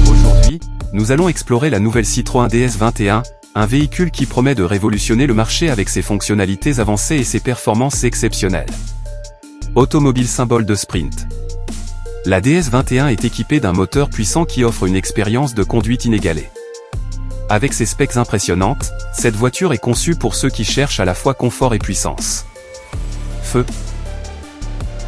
Aujourd'hui, nous allons explorer la nouvelle Citroën DS21, un véhicule qui promet de révolutionner le marché avec ses fonctionnalités avancées et ses performances exceptionnelles. Automobile symbole de sprint. La DS21 est équipée d'un moteur puissant qui offre une expérience de conduite inégalée. Avec ses specs impressionnantes, cette voiture est conçue pour ceux qui cherchent à la fois confort et puissance. Feu.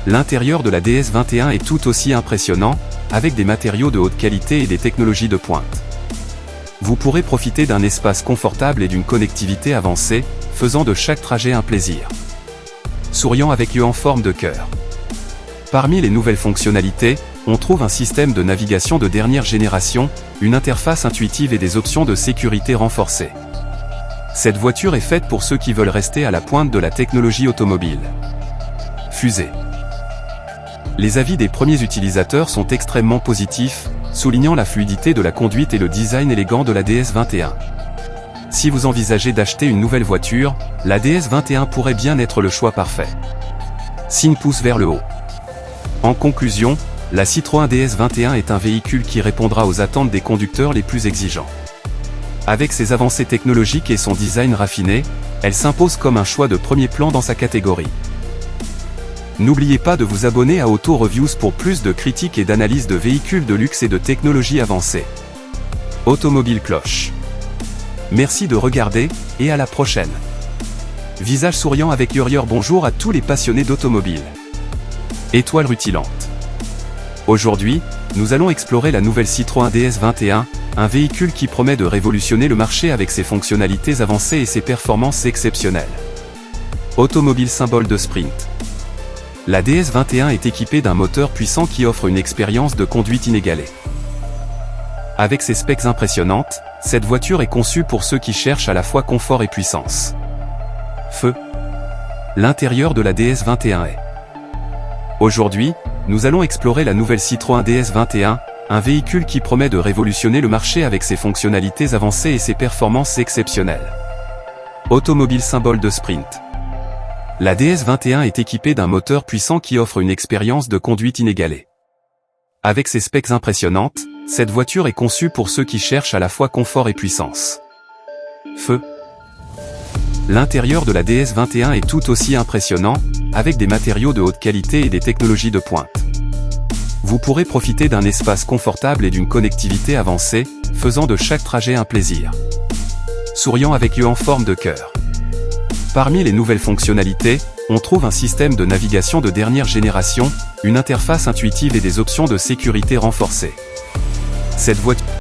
L'intérieur de la DS21 est tout aussi impressionnant, avec des matériaux de haute qualité et des technologies de pointe. Vous pourrez profiter d'un espace confortable et d'une connectivité avancée, faisant de chaque trajet un plaisir. Souriant avec yeux en forme de cœur. Parmi les nouvelles fonctionnalités, on trouve un système de navigation de dernière génération, une interface intuitive et des options de sécurité renforcées. Cette voiture est faite pour ceux qui veulent rester à la pointe de la technologie automobile. Fusée. Les avis des premiers utilisateurs sont extrêmement positifs, soulignant la fluidité de la conduite et le design élégant de la DS21. Si vous envisagez d'acheter une nouvelle voiture, la DS21 pourrait bien être le choix parfait. Signe pouce vers le haut. En conclusion, la Citroën DS21 est un véhicule qui répondra aux attentes des conducteurs les plus exigeants. Avec ses avancées technologiques et son design raffiné, elle s'impose comme un choix de premier plan dans sa catégorie. N'oubliez pas de vous abonner à Auto Reviews pour plus de critiques et d'analyses de véhicules de luxe et de technologies avancées. Automobile Cloche. Merci de regarder, et à la prochaine. Visage souriant avec Yurior. Bonjour à tous les passionnés d'automobile. Étoile rutilante. Aujourd'hui, nous allons explorer la nouvelle Citroën DS21, un véhicule qui promet de révolutionner le marché avec ses fonctionnalités avancées et ses performances exceptionnelles. Automobile symbole de sprint. La DS21 est équipée d'un moteur puissant qui offre une expérience de conduite inégalée. Avec ses specs impressionnantes, cette voiture est conçue pour ceux qui cherchent à la fois confort et puissance. Feu. L'intérieur de la DS21 est. Aujourd'hui, nous allons explorer la nouvelle Citroën DS21, un véhicule qui promet de révolutionner le marché avec ses fonctionnalités avancées et ses performances exceptionnelles. Automobile symbole de sprint. La DS21 est équipée d'un moteur puissant qui offre une expérience de conduite inégalée. Avec ses specs impressionnantes, cette voiture est conçue pour ceux qui cherchent à la fois confort et puissance. Feu. L'intérieur de la DS21 est tout aussi impressionnant, avec des matériaux de haute qualité et des technologies de pointe. Vous pourrez profiter d'un espace confortable et d'une connectivité avancée, faisant de chaque trajet un plaisir. Souriant avec yeux en forme de cœur. Parmi les nouvelles fonctionnalités, on trouve un système de navigation de dernière génération, une interface intuitive et des options de sécurité renforcées. Cette voiture